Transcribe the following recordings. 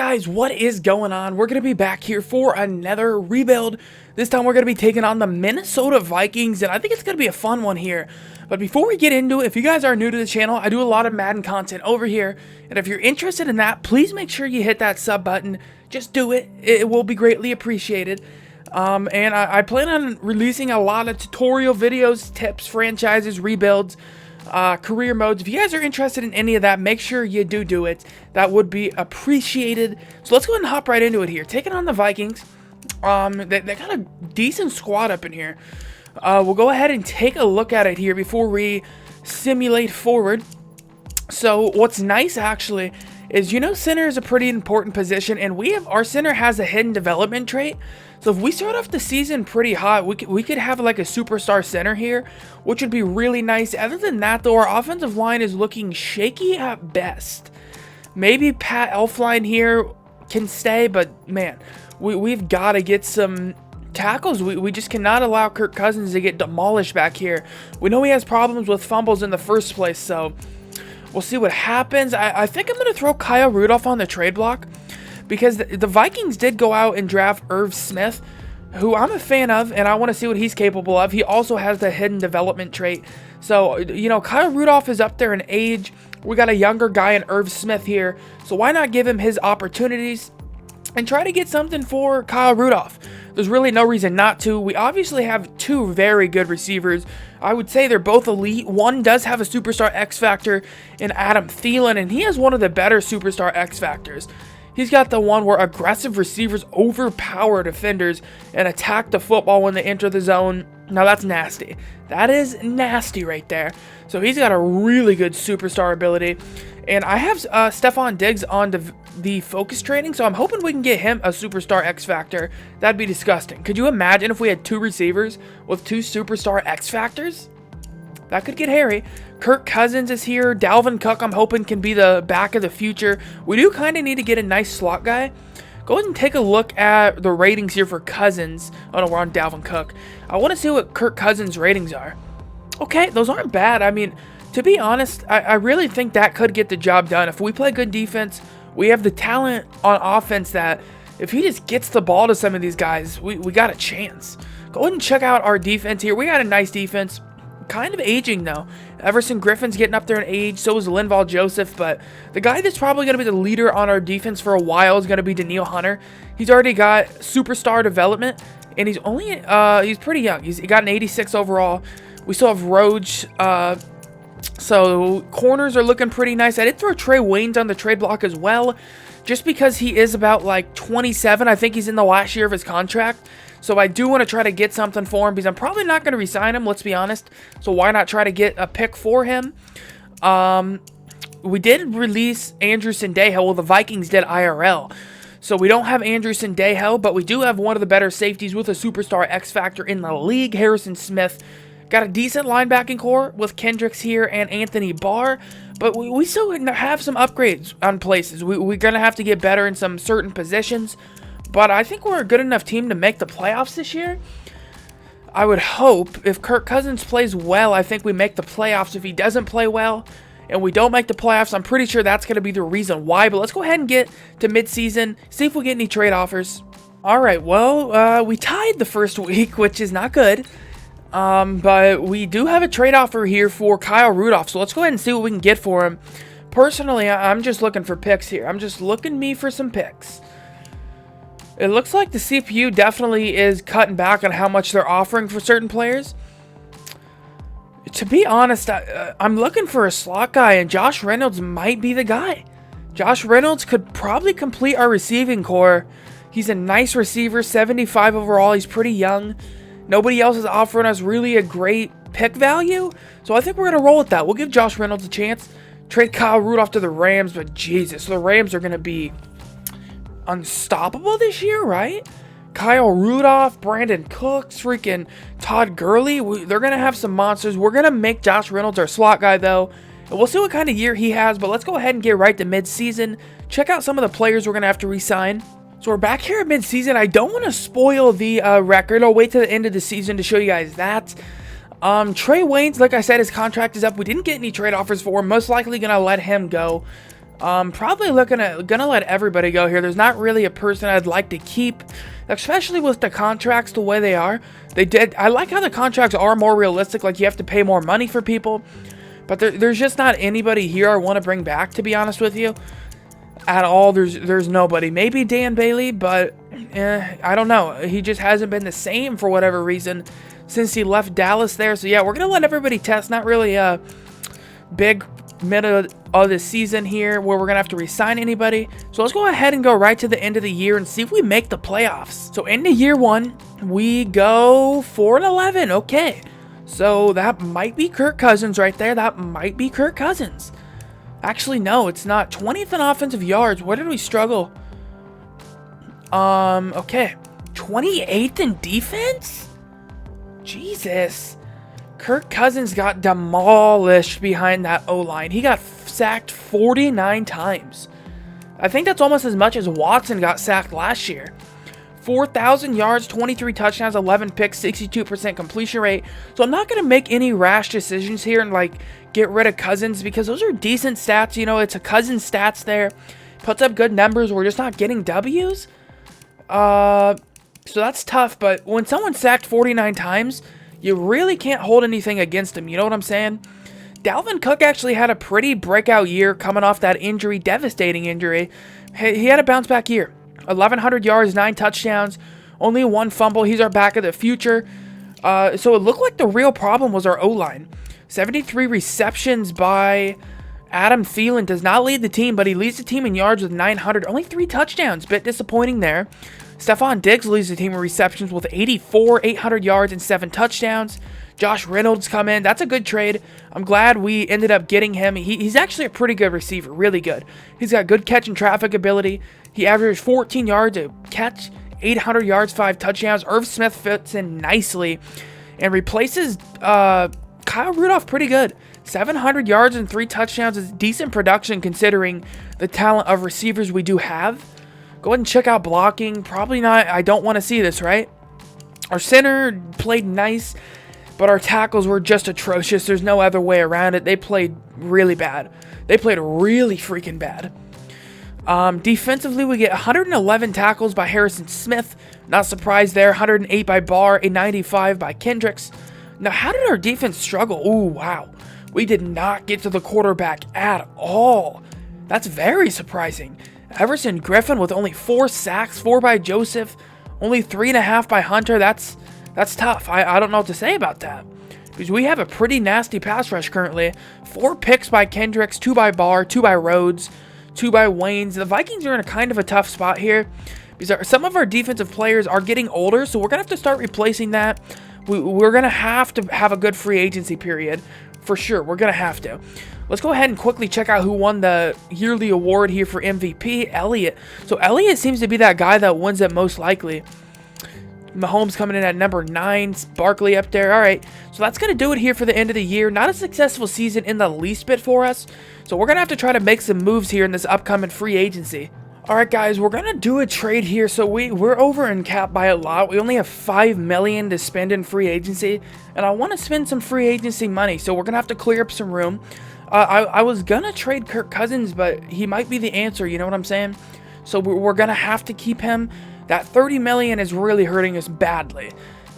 guys, what is going on? We're going to be back here for another rebuild. This time we're going to be taking on the Minnesota Vikings, and I think it's going to be a fun one here. But before we get into it, if you guys are new to the channel, I do a lot of Madden content over here. And if you're interested in that, please make sure you hit that sub button. Just do it. It will be greatly appreciated. And I plan on releasing a lot of tutorial videos, tips, franchises, rebuilds, career modes. If you guys are interested in any of that, make sure you do it. That would be appreciated. So let's go ahead and hop right into it here. Taking on the Vikings. They got a decent squad up in here. We'll go ahead and take a look at it here before we simulate forward. So what's nice actually is, you know, center is a pretty important position, and our center has a hidden development trait. So if we start off the season pretty hot, we could have like a superstar center here, which would be really nice. Other than that though, our offensive line is looking shaky at best. Maybe Pat Elflein here can stay, but man, we've got to get some tackles. We just cannot allow Kirk Cousins to get demolished back here. We know he has problems with fumbles in the first place, so we'll see what happens. I think I'm going to throw Kyle Rudolph on the trade block, because the Vikings did go out and draft Irv Smith, who I'm a fan of, and I want to see what he's capable of. He also has the hidden development trait. So, you know, Kyle Rudolph is up there in age. We got a younger guy in Irv Smith here, so why not give him his opportunities and try to get something for Kyle Rudolph? There's really no reason not to. We obviously have two very good receivers. I would say they're both elite. One does have a superstar X factor in Adam Thielen, and he has one of the better superstar X factors. He's got the one where aggressive receivers overpower defenders and attack the football when they enter the zone. Now that's nasty. That is nasty right there. So he's got a really good superstar ability. And I have Stephon Diggs on the focus training, so I'm hoping we can get him a superstar X factor. That'd be disgusting. Could you imagine if we had two receivers with two superstar X factors? That could get hairy. Kirk Cousins is here. Dalvin Cook, I'm hoping, can be the back of the future. We do kind of need to get a nice slot guy. Go ahead and take a look at the ratings here for Cousins. Oh no, we're on Dalvin Cook. I want to see what Kirk Cousins' ratings are. Okay, those aren't bad. I mean, to be honest, I really think that could get the job done. If we play good defense, we have the talent on offense that if he just gets the ball to some of these guys, we got a chance. Go ahead and check out our defense here. We got a nice defense. Kind of aging though. Everson Griffin's getting up there in age, so is Linval Joseph, but the guy that's probably going to be the leader on our defense for a while is going to be Danielle Hunter. He's already got superstar development, and he's only he's pretty young. He got an 86 overall. We still have Roach, so corners are looking pretty nice. I did throw Trey Waynes on the trade block as well, just because he is about like 27. I think he's in the last year of his contract. So I do want to try to get something for him, because I'm probably not going to re-sign him, let's be honest. So why not try to get a pick for him? We did release Andrew Sendejo. Well, the Vikings did IRL. So we don't have Andrew Sendejo, but we do have one of the better safeties with a superstar X factor in the league, Harrison Smith. Got a decent linebacking core with Kendricks here and Anthony Barr. But we still have some upgrades on places. We're going to have to get better in some certain positions. But I think we're a good enough team to make the playoffs this year. I would hope if Kirk Cousins plays well, I think we make the playoffs. If he doesn't play well and we don't make the playoffs, I'm pretty sure that's going to be the reason why. But let's go ahead and get to midseason, see if we get any trade offers. All right, well, we tied the first week, which is not good. But we do have a trade offer here for Kyle Rudolph. So let's go ahead and see what we can get for him. Personally, I'm just looking for picks here. I'm just looking for some picks. It looks like the CPU definitely is cutting back on how much they're offering for certain players. To be honest, I'm looking for a slot guy, and Josh Reynolds might be the guy. Josh Reynolds could probably complete our receiving core. He's a nice receiver, 75 overall. He's pretty young. Nobody else is offering us really a great pick value, so I think we're going to roll with that. We'll give Josh Reynolds a chance. Trade Kyle Rudolph to the Rams, but Jesus, the Rams are going to be unstoppable this year, right? Kyle Rudolph, Brandon Cooks, freaking Todd Gurley. They're going to have some monsters. We're going to make Josh Reynolds our slot guy, though. And we'll see what kind of year he has, but let's go ahead and get right to midseason. Check out some of the players we're going to have to re-sign. So we're back here at midseason. I don't want to spoil the record. I'll wait till the end of the season to show you guys that. Trey Waynes, like I said, his contract is up. We didn't get any trade offers for him. Most likely going to let him go. Probably gonna let everybody go here. There's not really a person I'd like to keep, especially with the contracts the way they are. I like how the contracts are more realistic, like you have to pay more money for people. But there's just not anybody here I want to bring back, to be honest with you. At all, there's nobody. Maybe Dan Bailey, but I don't know. He just hasn't been the same for whatever reason since he left Dallas there. So yeah, we're gonna let everybody test. Not really a big middle of the season here where we're gonna have to re-sign anybody. So let's go ahead and go right to the end of the year and see if we make the playoffs. So into year 1, we go 4-11. Okay, so that might be Kirk Cousins right there. That might be Kirk Cousins. Actually, no, it's not. 20th in offensive yards. Where did we struggle? Okay. 28th in defense? Jesus. Kirk Cousins got demolished behind that O-line. He got sacked 49 times. I think that's almost as much as Watson got sacked last year. 4,000 yards, 23 touchdowns, 11 picks, 62% completion rate. So I'm not going to make any rash decisions here and like get rid of Cousins because those are decent stats. You know, it's a Cousins stats there. Puts up good numbers. We're just not getting W's. So that's tough. But when someone's sacked 49 times, you really can't hold anything against him. You know what I'm saying? Dalvin Cook actually had a pretty breakout year coming off that injury, devastating injury. He had a bounce back year. 1,100 yards, 9 touchdowns, only 1 fumble. He's our back of the future. So it looked like the real problem was our O-line. 73 receptions by Adam Thielen. Does not lead the team, but he leads the team in yards with 900. Only 3 touchdowns. Bit disappointing there. Stephon Diggs leads the team in receptions with 84, 800 yards, and 7 touchdowns. Josh Reynolds come in. That's a good trade. I'm glad we ended up getting him. He's actually a pretty good receiver. Really good. He's got good catch and traffic ability. He averaged 14 yards a catch, 800 yards, 5 touchdowns. Irv Smith fits in nicely and replaces Kyle Rudolph pretty good. 700 yards and 3 touchdowns is decent production considering the talent of receivers we do have. Go ahead and check out blocking. Probably not. I don't want to see this, right? Our center played nice, but our tackles were just atrocious. There's no other way around it. They played really bad. They played really freaking bad. Defensively, we get 111 tackles by Harrison Smith. Not surprised there. 108 by Barr, a 95 by Kendricks. Now, how did our defense struggle? Ooh, wow. We did not get to the quarterback at all. That's very surprising. Everson Griffin with only 4 sacks, 4 by Joseph, only 3.5 by Hunter. That's tough. I don't know what to say about that. Because we have a pretty nasty pass rush currently. 4 picks by Kendricks, 2 by Barr, 2 by Rhodes, 2 by Waynes. The Vikings are in a kind of a tough spot here because some of our defensive players are getting older, so we're going to have to start replacing that. We're going to have a good free agency period for sure. We're going to have to. Let's go ahead and quickly check out who won the yearly award here for MVP, Elliott. So Elliott seems to be that guy that wins it most likely. Mahomes coming in at number 9, Barkley up there. All right, so that's going to do it here for the end of the year. Not a successful season in the least bit for us. So we're going to have to try to make some moves here in this upcoming free agency. All right, guys, we're going to do a trade here. So we're over in cap by a lot. We only have $5 million to spend in free agency, and I want to spend some free agency money. So we're going to have to clear up some room. I was going to trade Kirk Cousins, but he might be the answer. You know what I'm saying? So we're going to have to keep him. That $30 million is really hurting us badly.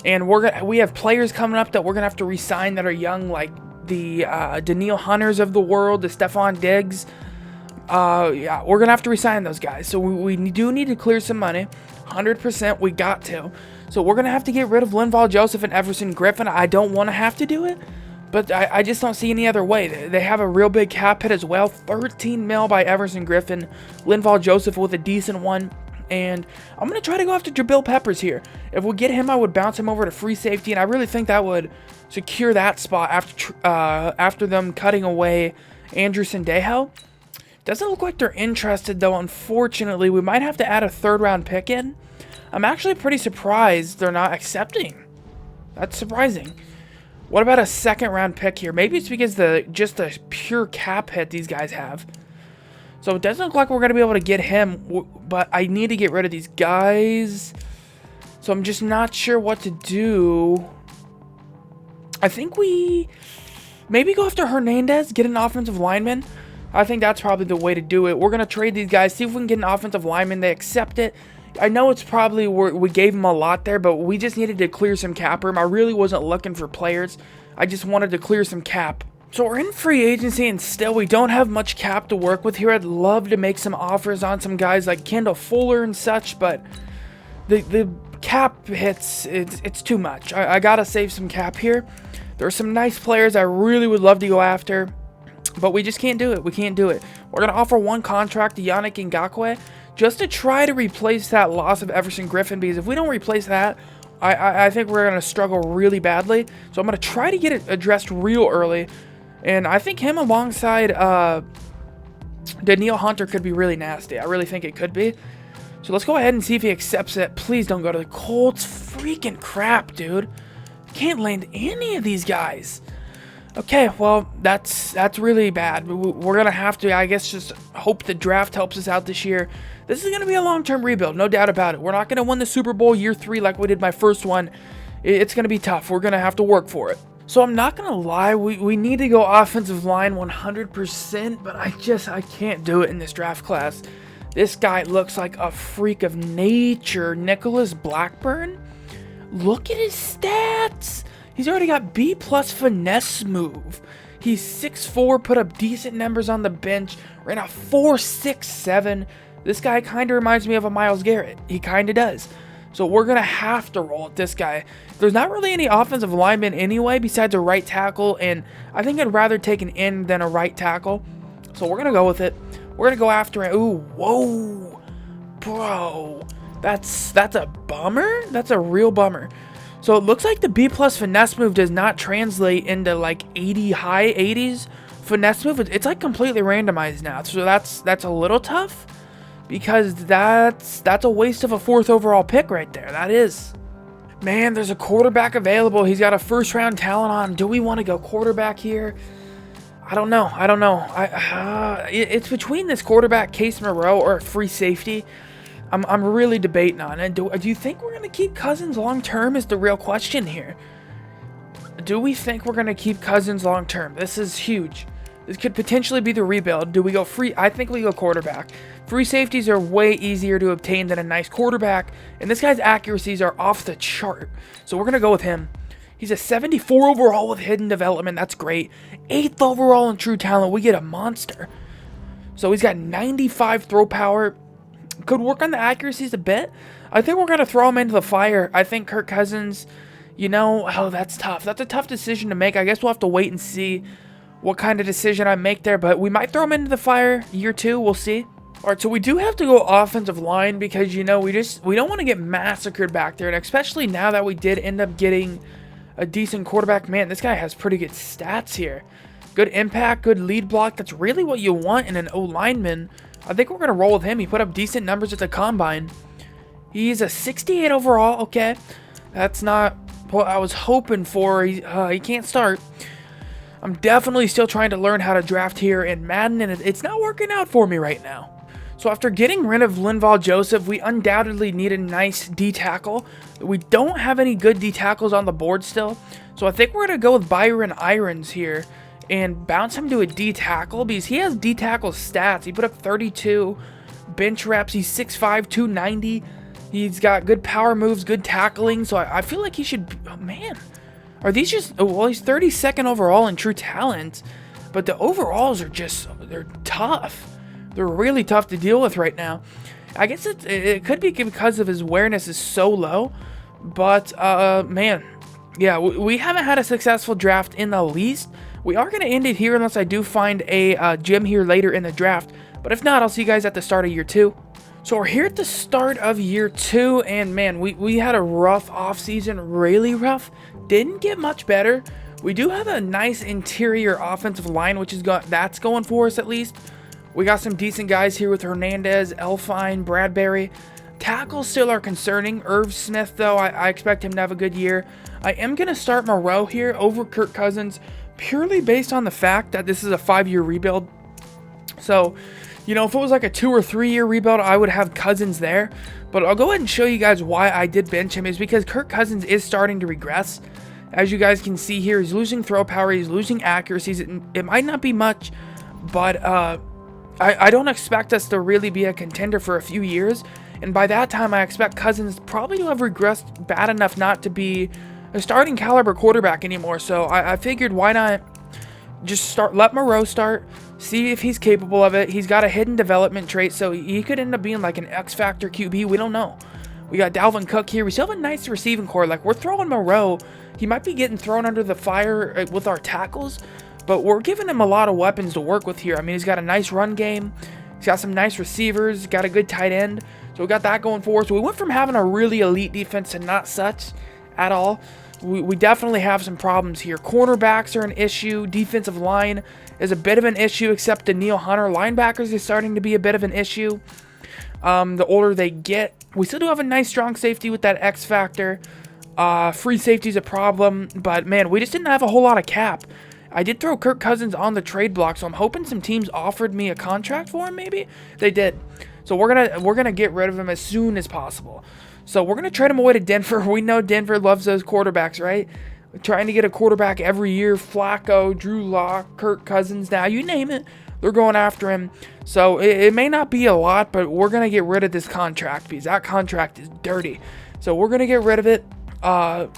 And we have players coming up that we're going to have to re-sign that are young, like the Danielle Hunters of the world, the Stephon Diggs. Yeah, we're going to have to re-sign those guys. So we do need to clear some money. 100% we got to. So we're going to have to get rid of Linval Joseph and Everson Griffin. I don't want to have to do it, but I just don't see any other way. They have a real big cap hit as well. 13 mil by Everson Griffin. Linval Joseph with a decent one. And I'm going to try to go after Jabril Peppers here. If we get him, I would bounce him over to free safety. And I really think that would secure that spot after them cutting away Andrew Sendejo. Doesn't look like they're interested, though, unfortunately. We might have to add a 3rd-round pick in. I'm actually pretty surprised they're not accepting. That's surprising. What about a 2nd-round pick here? Maybe it's because just the pure cap hit these guys have. So it doesn't look like we're going to be able to get him, but I need to get rid of these guys. So I'm just not sure what to do. I think we maybe go after Hernandez, get an offensive lineman. I think that's probably the way to do it. We're going to trade these guys, see if we can get an offensive lineman. They accept it. I know it's probably we gave them a lot there, but we just needed to clear some cap room. I really wasn't looking for players. I just wanted to clear some cap. So we're in free agency, and still we don't have much cap to work with here. I'd love to make some offers on some guys like Kendall Fuller and such, but the cap hits, it's too much. I gotta save some cap here. There are some nice players I really would love to go after, but we just can't do it. We can't do it. We're going to offer one contract to Yannick Ngakoue just to try to replace that loss of Everson Griffin, because if we don't replace that, I think we're going to struggle really badly. So I'm going to try to get it addressed real early, and I think him alongside Danielle Hunter could be really nasty. I really think it could be. So let's go ahead and see if he accepts it. Please don't go to the Colts. Freaking crap, dude. Can't land any of these guys. Okay, well, that's really bad. We're going to have to, I guess, just hope the draft helps us out this year. This is going to be a long-term rebuild, no doubt about it. We're not going to win the Super Bowl year 3 like we did my first one. It's going to be tough. We're going to have to work for it. So I'm not going to lie, we need to go offensive line 100%, but I can't do it in this draft class. This guy looks like a freak of nature. Nicholas Blackburn? Look at his stats. He's already got B+ finesse move. He's 6'4", put up decent numbers on the bench, ran a 4.67. This guy kind of reminds me of a Myles Garrett. He kind of does. So we're going to have to roll with this guy. There's not really any offensive linemen anyway besides a right tackle, and I think I'd rather take an end than a right tackle. So we're going to go with it. We're going to go after it. Ooh, whoa. Bro, that's a bummer. That's a real bummer. So it looks like the B+ finesse move does not translate into like 80, high 80s finesse move. It's like completely randomized now. So that's a little tough, because that's a waste of a 4th overall pick right there. That is. Man, there's a quarterback available. He's got a 1st-round talent on. Do we want to go quarterback here? I don't know. It's between this quarterback, Case Moreau, or a free safety. I'm really debating on it. Do you think we're going to keep Cousins long-term is the real question here. Do we think we're going to keep Cousins long-term? This is huge. This could potentially be the rebuild. Do we go free? I think we go quarterback. Free safeties are way easier to obtain than a nice quarterback, and this guy's accuracies are off the chart. So we're going to go with him. He's a 74 overall with hidden development. That's great. 8th overall in true talent. We get a monster. So he's got 95 throw power. Could work on the accuracies a bit. I think we're going to throw him into the fire. I think Kirk Cousins, that's tough. That's a tough decision to make. I guess we'll have to wait and see what kind of decision I make there. But we might throw him into the fire year 2. We'll see. All right, so we do have to go offensive line because, we don't want to get massacred back there. And especially now that we did end up getting a decent quarterback. Man, this guy has pretty good stats here. Good impact, good lead block. That's really what you want in an O-lineman. I think we're going to roll with him. He put up decent numbers at the combine. He's a 68 overall. Okay. That's not what I was hoping for. He can't start. I'm definitely still trying to learn how to draft here in Madden, and it's not working out for me right now. So after getting rid of Linval Joseph, we undoubtedly need a nice D-tackle. We don't have any good D-tackles on the board still. So I think we're going to go with Byron Irons here and bounce him to a D-tackle because he has D-tackle stats. He put up 32 bench reps. He's 6'5", 290. He's got good power moves, good tackling. So I feel like he should... Oh, man. Are these just... Well, he's 32nd overall in true talent. But the overalls are just... They're tough. They're really tough to deal with right now. I guess it could be because of his awareness is so low. But, man. Yeah, we haven't had a successful draft in the least. We are going to end it here unless I do find a gem here later in the draft. But if not, I'll see you guys at the start of year 2. So we're here at the start of year 2. And, man, we had a rough offseason. Really rough. Didn't get much better. We do have a nice interior offensive line, which is that's going for us at least. We got some decent guys here with Hernandez, Elfine, Bradbury. Tackles still are concerning. Irv Smith, though, I expect him to have a good year. I am going to start Moreau here over Kirk Cousins purely based on the fact that this is a 5-year rebuild. So, if it was like a 2 or 3 year rebuild, I would have Cousins there. But I'll go ahead and show you guys why I did bench him is because Kirk Cousins is starting to regress. As you guys can see here, he's losing throw power, he's losing accuracies. It might not be much, but I don't expect us to really be a contender for a few years. And by that time, I expect Cousins probably to have regressed bad enough not to be a starting caliber quarterback anymore. So I figured, why not just let Moreau start, see if he's capable of it. He's got a hidden development trait, so he could end up being like an X-Factor QB. We don't know. We got Dalvin Cook here. We still have a nice receiving core. Like, we're throwing Moreau. He might be getting thrown under the fire with our tackles, but we're giving him a lot of weapons to work with here. I mean, he's got a nice run game. He's got some nice receivers. Got a good tight end. So we got that going for us. We went from having a really elite defense to not such at all. We definitely have some problems here. Cornerbacks are an issue. Defensive line is a bit of an issue, except Danielle Hunter. Linebackers is starting to be a bit of an issue. The older they get. We still do have a nice strong safety with that X factor. Free safety is a problem, but man, we just didn't have a whole lot of cap. I did throw Kirk Cousins on the trade block, so I'm hoping some teams offered me a contract for him. Maybe they did. So we're gonna get rid of him as soon as possible. So we're gonna trade him away to Denver. We know Denver loves those quarterbacks, right? We're trying to get a quarterback every year. Flacco, Drew Lock, Kirk Cousins. Now you name it, they're going after him. So it may not be a lot, but we're gonna get rid of this contract because that contract is dirty. So we're gonna get rid of it.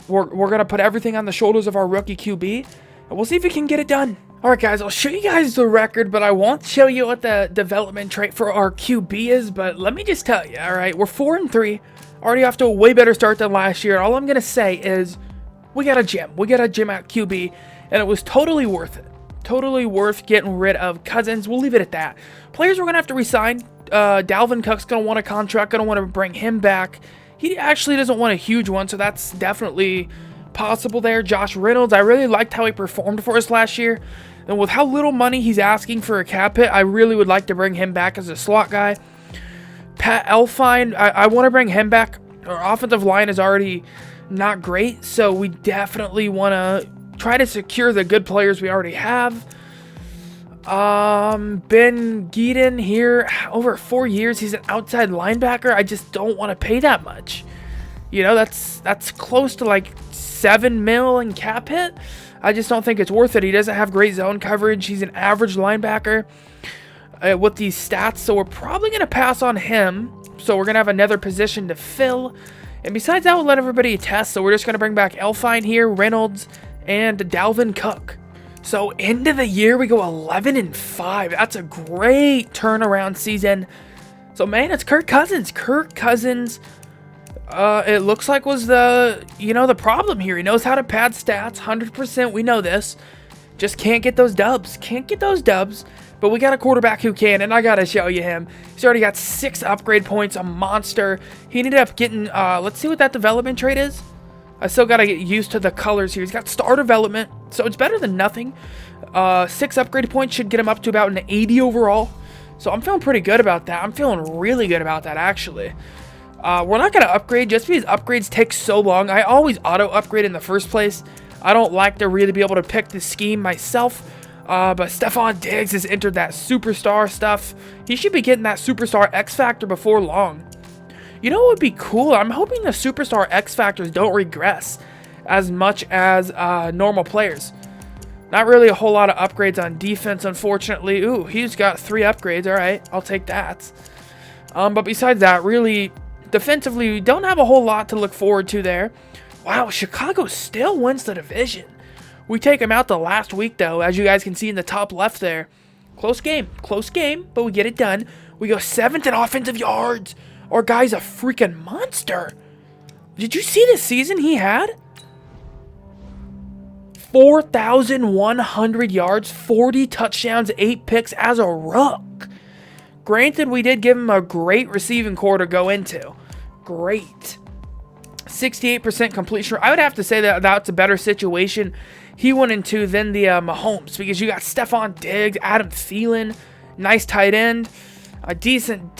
We're gonna put everything on the shoulders of our rookie QB, and we'll see if we can get it done. All right, guys, I'll show you guys the record, but I won't show you what the development trait for our QB is. But let me just tell you, all right, we're 4-3, already off to a way better start than last year. All I'm gonna say is we got a gem. We got a gem at QB, and it was totally worth it. Totally worth getting rid of Cousins. We'll leave it at that. Players we're gonna have to resign. Dalvin Cook's gonna want a contract. Gonna want to bring him back. He actually doesn't want a huge one, so that's definitely possible there. Josh Reynolds, I really liked how he performed for us last year. And with how little money he's asking for a cap hit, I really would like to bring him back as a slot guy. Pat Elfine, I want to bring him back. Our offensive line is already not great, so we definitely want to try to secure the good players we already have. Ben Geeden here, over 4 years, he's an outside linebacker. I just don't want to pay that much. You know, that's close to like $7 million in cap hit. I just don't think it's worth it. He doesn't have great zone coverage. He's an average linebacker with these stats, so we're probably going to pass on him. So we're going to have another position to fill. And besides that, we'll let everybody test. So we're just going to bring back Elfine here, Reynolds, and Dalvin Cook. So end of the year, we go 11-5. That's a great turnaround season. So man, it's Kirk Cousins. Kirk Cousins, it looks like was the problem here. He knows how to pad stats, 100%. We know this. Just can't get those dubs. Can't get those dubs. But we got a quarterback who can, and I gotta show you him. He's already got 6 upgrade points, a monster. He ended up getting, let's see what that development trait is. I still gotta get used to the colors here. He's got star development, so it's better than nothing. 6 upgrade points should get him up to about an 80 overall. So I'm feeling pretty good about that. I'm feeling really good about that, actually. We're not gonna upgrade just because upgrades take so long. I always auto upgrade in the first place. I don't like to really be able to pick the scheme myself. But Stephon Diggs has entered that superstar stuff. He should be getting that superstar X Factor before long. You know what would be cool? I'm hoping the superstar X Factors don't regress as much as normal players. Not really a whole lot of upgrades on defense, unfortunately. Ooh, he's got 3 upgrades. All right, I'll take that. But besides that, really, defensively, we don't have a whole lot to look forward to there. Wow, Chicago still wins the division. We take them out the last week, though, as you guys can see in the top left there. Close game, but we get it done. We go 7th in offensive yards. Our guy's a freaking monster. Did you see the season he had? 4,100 yards, 40 touchdowns, 8 picks as a rook. Granted, we did give him a great receiving core to go into. Great. 68% completion. I would have to say that that's a better situation he went into than the Mahomes, because you got Stephon Diggs, Adam Thielen, nice tight end, a decent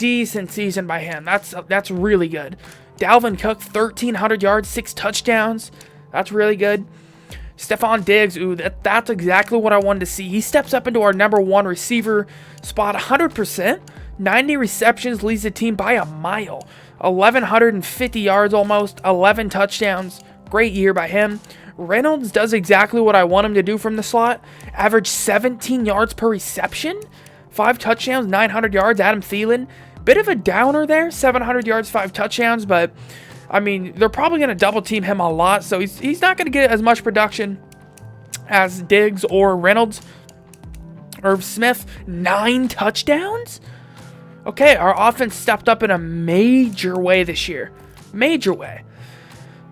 season by him. That's really good. Dalvin Cook, 1,300 yards, 6 touchdowns. That's really good. Stephon Diggs, ooh, that's exactly what I wanted to see. He steps up into our #1 receiver spot, 100%. 90 receptions, leads the team by a mile. 1,150 yards almost, 11 touchdowns. Great year by him. Reynolds does exactly what I want him to do from the slot. Average 17 yards per reception. 5 touchdowns, 900 yards. Adam Thielen, bit of a downer there. 700 yards, 5 touchdowns. But, I mean, they're probably going to double team him a lot. So he's not going to get as much production as Diggs or Reynolds. Irv Smith, 9 touchdowns? Okay, our offense stepped up in a major way this year. Major way.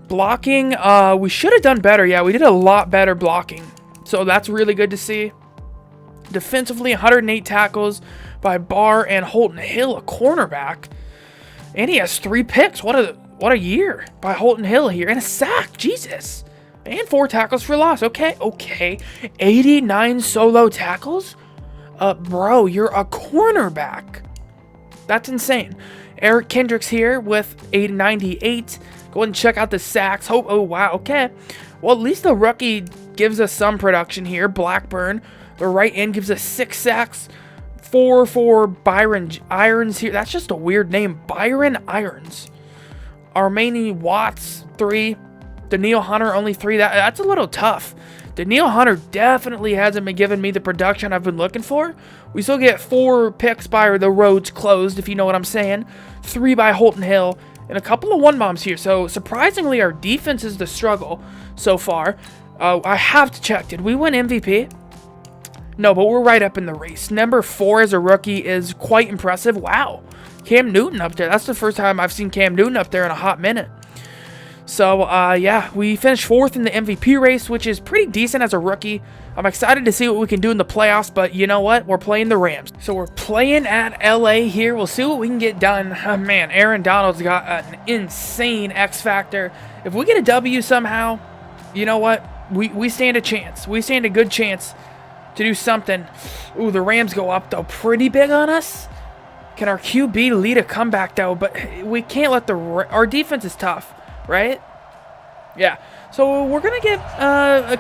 Blocking, we should have done better. Yeah, we did a lot better blocking. So that's really good to see. Defensively, 108 tackles by Barr and Holton Hill, a cornerback. And he has 3 picks. What a year by Holton Hill here. And a sack. Jesus. And 4 tackles for loss. Okay. 89 solo tackles? Bro, you're a cornerback. That's insane. Eric Kendricks here with 98. Go ahead and check out the sacks. Oh, wow. Okay. Well, at least the rookie gives us some production here. Blackburn, the right end, gives us 6 sacks. 4 for Byron Irons here. That's just a weird name. Byron Irons. Armani Watts, 3. Daniil Hunter, only 3. That's a little tough. Daniil Hunter definitely hasn't been giving me the production I've been looking for. We still get 4 picks by the roads closed, if you know what I'm saying. 3 by Holton Hill. And a couple of 1-bombs here. So, surprisingly, our defense is the struggle so far. I have to check. Did we win MVP? No, but we're right up in the race. Number 4 as a rookie is quite impressive. Wow. Cam Newton up there. That's the first time I've seen Cam Newton up there in a hot minute. So, yeah, we finished 4th in the MVP race, which is pretty decent as a rookie. I'm excited to see what we can do in the playoffs, but you know what? We're playing the Rams. So we're playing at LA here. We'll see what we can get done. Oh, man, Aaron Donald's got an insane X factor. If we get a W somehow, you know what? We stand a chance. We stand a good chance to do something. Ooh, the Rams go up, though, pretty big on us. Can our QB lead a comeback, though? But we can't let our defense is tough, right? Yeah. So we're going to get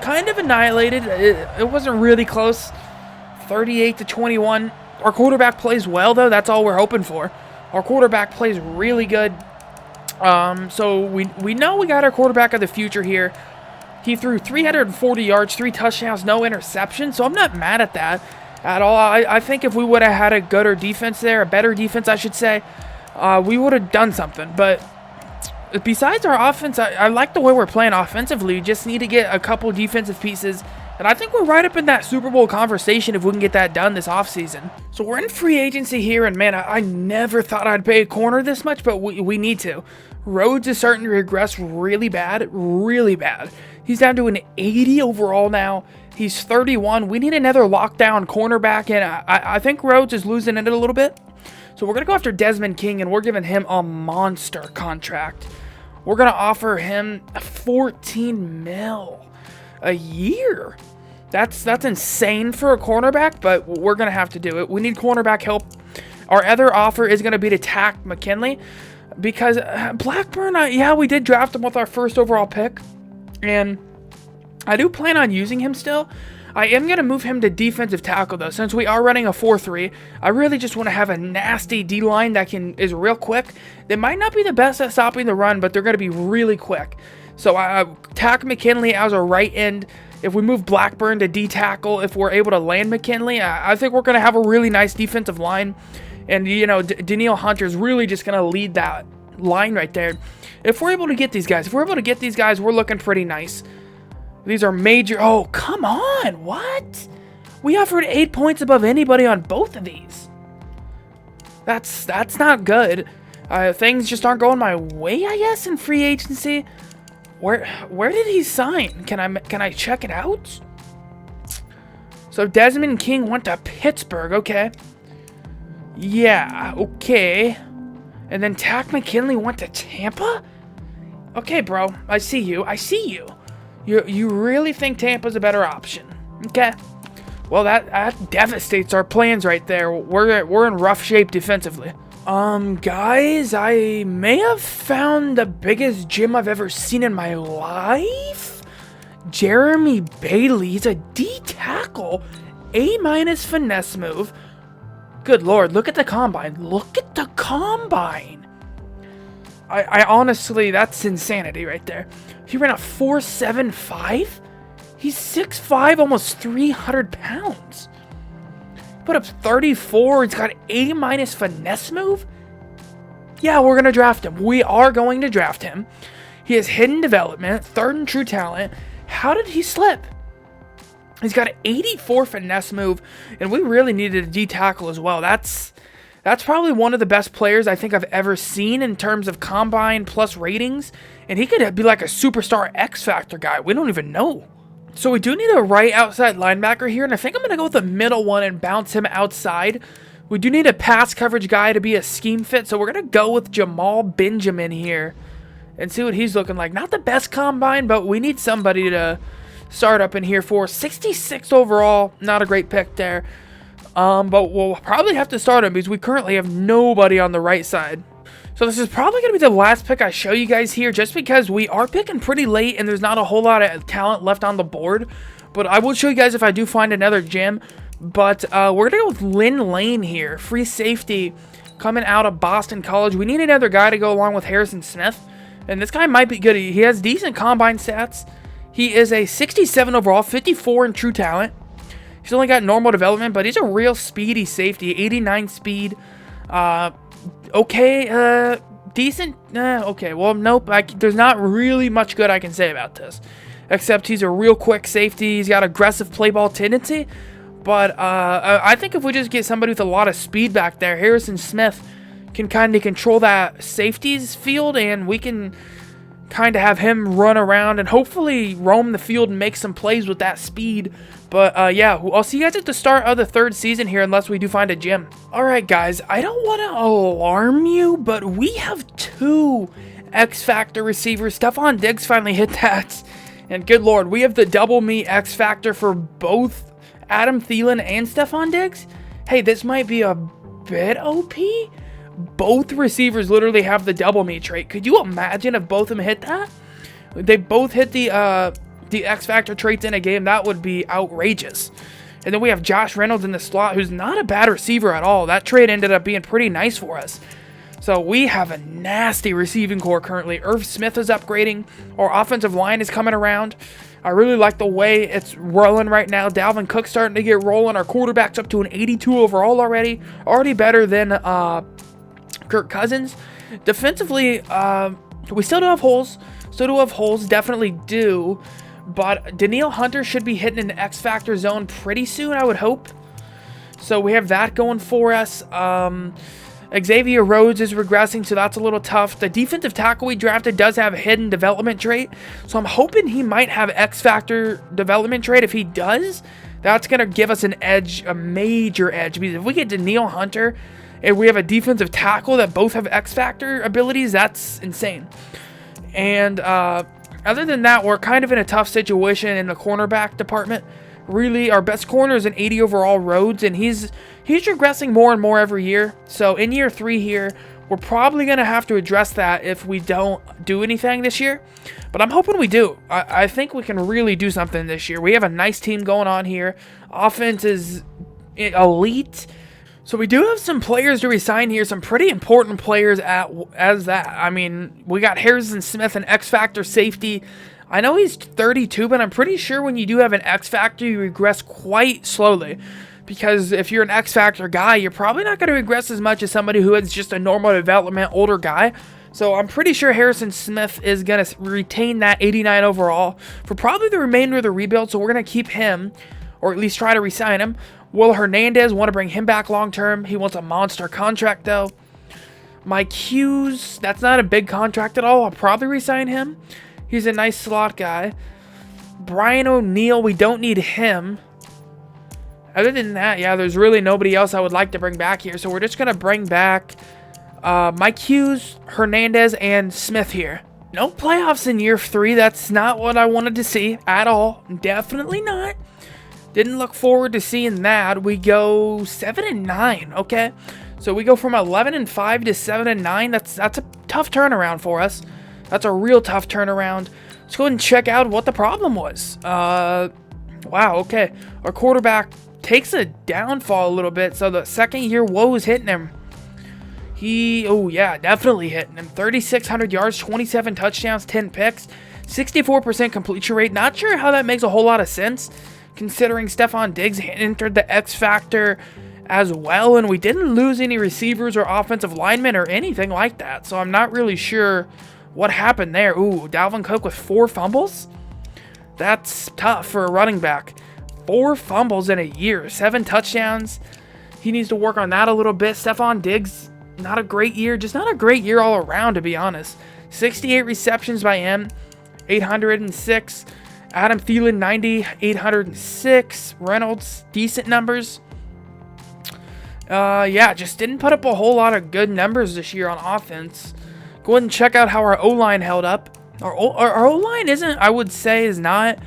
kind of annihilated. It wasn't really close. 38-21. Our quarterback plays well, though. That's all we're hoping for. Our quarterback plays really good. So we know we got our quarterback of the future here. He threw 340 yards, 3 touchdowns, no interceptions. So I'm not mad at that at all. I think if we would have had a better defense, I should say, we would have done something. But besides our offense, I like the way we're playing offensively. We just need to get a couple defensive pieces. And I think we're right up in that Super Bowl conversation if we can get that done this offseason. So we're in free agency here, and man, I never thought I'd pay a corner this much, but we need to. Rhodes is starting to regress really bad, really bad. He's down to an 80 overall now. He's 31. We need another lockdown cornerback, and I think Rhodes is losing it a little bit. So we're going to go after Desmond King, and we're giving him a monster contract. We're going to offer him 14 mil a year. That's insane for a cornerback, but we're going to have to do it. We need cornerback help. Our other offer is going to be to tack McKinley because Blackburn, yeah, we did draft him with our first overall pick, and I do plan on using him still. I am going to move him to defensive tackle, though. Since we are running a 4-3, I really just want to have a nasty D-line that is real quick. They might not be the best at stopping the run, but they're going to be really quick. So I tack McKinley as a right end. If we move Blackburn to D-tackle, if we're able to land McKinley, I think we're going to have a really nice defensive line. And, you know, Daniil Hunter is really just going to lead that line right there. If we're able to get these guys, we're looking pretty nice. These are major. Oh, come on. What? We offered 8 points above anybody on both of these. That's not good. Things just aren't going my way, I guess, in free agency. Where did he sign? Can I check it out? So Desmond King went to Pittsburgh. Okay. Yeah. Okay. And then Tack McKinley went to Tampa. Okay, bro. I see you. You really think Tampa's a better option? Okay. Well, that devastates our plans right there. We're in rough shape defensively. Guys, I may have found the biggest gym I've ever seen in my life. Jeremy Bailey, he's a D tackle, A- finesse move. Good lord, look at the combine. I honestly, that's insanity right there. He ran a 4.75? He's 6'5", almost 300 pounds. Put up 34. He's got A- finesse move. Yeah, we're going to draft him. We are going to draft him. He has hidden development, 3rd in true talent. How did he slip? He's got an 84 finesse move, and we really needed a D tackle as well. That's probably one of the best players I think I've ever seen in terms of combine plus ratings, and he could be like a superstar X Factor guy. We don't even know. So we do need a right outside linebacker here, and I think I'm going to go with the middle one and bounce him outside. We do need a pass coverage guy to be a scheme fit, so we're going to go with Jamal Benjamin here and see what he's looking like. Not the best combine, but we need somebody to start up in here for 66 overall. Not a great pick there. But we'll probably have to start him because we currently have nobody on the right side. So this is probably going to be the last pick I show you guys here, just because we are picking pretty late and there's not a whole lot of talent left on the board. But I will show you guys if I do find another gem. But we're going to go with Lynn Lane here. Free safety coming out of Boston College. We need another guy to go along with Harrison Smith. And this guy might be good. He has decent combine stats. He is a 67 overall, 54 in true talent. He's only got normal development, but he's a real speedy safety. 89 speed. Okay, decent. Okay, well, nope. There's not really much good I can say about this. Except he's a real quick safety. He's got aggressive play ball tendency. But I think if we just get somebody with a lot of speed back there, Harrison Smith can kind of control that safeties field, and we can kind of have him run around and hopefully roam the field and make some plays with that speed. But yeah, I'll see you guys at the start of the 3rd season here unless we do find a gem. Alright guys, I don't want to alarm you, but we have 2 X-Factor receivers. Stephon Diggs finally hit that. And good lord, we have the double me X-Factor for both Adam Thielen and Stephon Diggs. Hey, this might be a bit OP. Both receivers literally have the double me trait. Could you imagine if both of them hit that? They both hit the X-Factor traits in a game. That would be outrageous. And then we have Josh Reynolds in the slot, who's not a bad receiver at all. That trade ended up being pretty nice for us. So we have a nasty receiving core currently. Irv Smith is upgrading. Our offensive line is coming around. I really like the way it's rolling right now. Dalvin Cook's starting to get rolling. Our quarterback's up to an 82 overall already. Already better than Kirk Cousins. Defensively, we still do have holes. Definitely do. But Danielle Hunter should be hitting an X-Factor zone pretty soon, I would hope. So we have that going for us. Xavier Rhodes is regressing, so that's a little tough. The defensive tackle we drafted does have a hidden development trait, so I'm hoping he might have X-Factor development trait. If he does, that's going to give us an edge, a major edge. Because if we get Danielle Hunter and we have a defensive tackle that both have X-Factor abilities, that's insane. And other than that, we're kind of in a tough situation in the cornerback department. Really, our best corner is an 80 overall Rhodes, and he's regressing more and more every year. So in year 3 here, we're probably going to have to address that if we don't do anything this year. But I'm hoping we do. I think we can really do something this year. We have a nice team going on here. Offense is elite. So we do have some players to resign here, some pretty important players as that. I mean, we got Harrison Smith, an X-Factor safety. I know he's 32, but I'm pretty sure when you do have an X-Factor, you regress quite slowly. Because if you're an X-Factor guy, you're probably not going to regress as much as somebody who is just a normal development older guy. So I'm pretty sure Harrison Smith is going to retain that 89 overall for probably the remainder of the rebuild. So we're going to keep him, or at least try to re-sign him. Will Hernandez, want to bring him back long-term. He wants a monster contract, though. Mike Hughes, that's not a big contract at all. I'll probably re-sign him. He's a nice slot guy. Brian O'Neill, we don't need him. Other than that, yeah, there's really nobody else I would like to bring back here. So we're just going to bring back Mike Hughes, Hernandez, and Smith here. No playoffs in year 3. That's not what I wanted to see at all. Definitely not. Didn't look forward to seeing that. We go 7-9, okay? So we go from 11-5 to 7-9. That's a tough turnaround for us. That's a real tough turnaround. Let's go ahead and check out what the problem was. Wow, okay. Our quarterback takes a downfall a little bit, so the second year woe is hitting him. Oh yeah, definitely hitting him. 3,600 yards, 27 touchdowns, 10 picks, 64% completion rate. Not sure how that makes a whole lot of sense, considering Stephon Diggs entered the X Factor as well, and we didn't lose any receivers or offensive linemen or anything like that. So I'm not really sure what happened there. Ooh, Dalvin Cook with 4 fumbles? That's tough for a running back. 4 fumbles in a year, 7 touchdowns. He needs to work on that a little bit. Stephon Diggs, not a great year. Just not a great year all around, to be honest. 68 receptions by him, 806. Adam Thielen, 90, 806. Reynolds, decent numbers. Yeah, just didn't put up a whole lot of good numbers this year on offense. Go ahead and check out how our O-line held up. Our O-line isn't, I would say, is not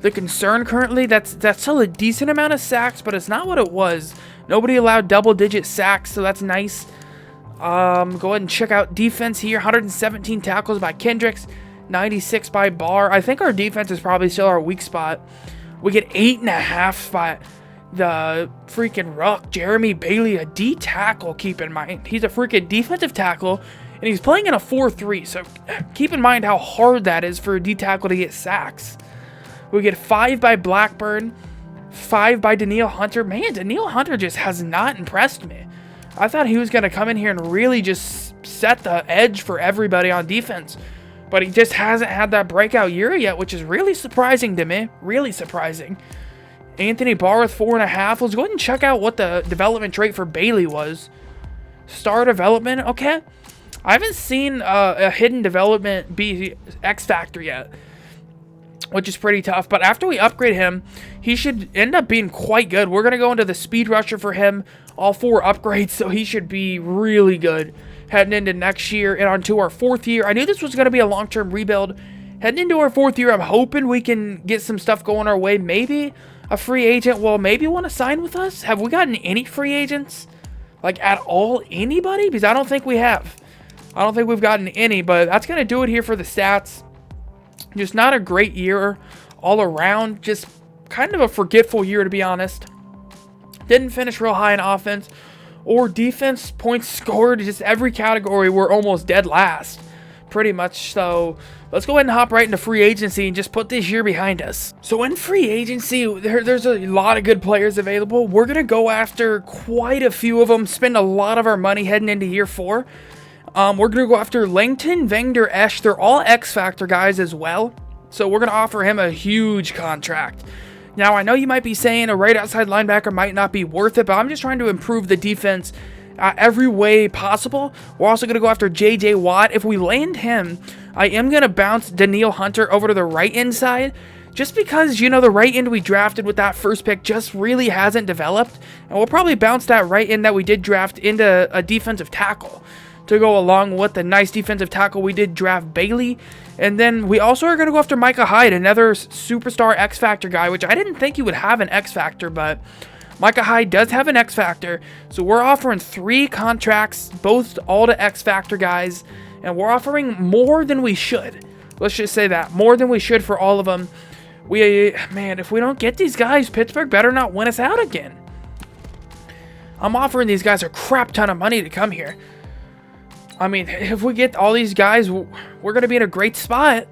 the concern currently. That's still a decent amount of sacks, but it's not what it was. Nobody allowed double-digit sacks, so that's nice. Go ahead and check out defense here. 117 tackles by Kendricks, 96 by Barr. I think our defense is probably still our weak spot. We get 8.5 by the freaking ruck, Jeremy Bailey, a D tackle, keep in mind. He's a freaking defensive tackle, and he's playing in a 4-3, so keep in mind how hard that is for a D tackle to get sacks. We get 5 by Blackburn, 5 by Danielle Hunter. Man, Danielle Hunter just has not impressed me. I thought he was going to come in here and really just set the edge for everybody on defense, but he just hasn't had that breakout year yet, which is really surprising to me. Really surprising. Anthony Barr with 4.5. Let's go ahead and check out what the development trait for Bailey was. Star development, okay. I haven't seen a hidden development be X Factor yet, which is pretty tough. But after we upgrade him, he should end up being quite good. We're going to go into the speed rusher for him, all 4 upgrades, so he should be really good heading into next year and onto our 4th year. I knew this was going to be a long-term rebuild. Heading into our 4th year, I'm hoping we can get some stuff going our way. Maybe a free agent will maybe want to sign with us. Have we gotten any free agents? Like, at all? Anybody? Because I don't think we have. I don't think we've gotten any, but that's going to do it here for the stats. Just not a great year all around. Just kind of a forgetful year, to be honest. Didn't finish real high in offense or defense. Points scored. Just every category we're almost dead last, pretty much. So let's go ahead and hop right into free agency and just put this year behind us. So in free agency, there's a lot of good players available. We're going to go after quite a few of them, spend a lot of our money heading into year 4. We're going to go after Langton, Vengder, Esch. They're all X Factor guys as well. So we're going to offer him a huge contract. Now, I know you might be saying a right outside linebacker might not be worth it, but I'm just trying to improve the defense every way possible. We're also going to go after J.J. Watt. If we land him, I am going to bounce Danielle Hunter over to the right end side, just because, you know, the right end we drafted with that first pick just really hasn't developed. And we'll probably bounce that right end that we did draft into a defensive tackle to go along with the nice defensive tackle we did draft, Bailey. And then we also are going to go after Micah Hyde, another superstar X Factor guy, which I didn't think he would have an X Factor, but Micah Hyde does have an X Factor. So we're offering 3 contracts, both all to X Factor guys, and we're offering more than we should. Let's just say that. More than we should for all of them. Man, if we don't get these guys, Pittsburgh better not win us out again. I'm offering these guys a crap ton of money to come here. I mean, if we get all these guys, we're going to be in a great spot.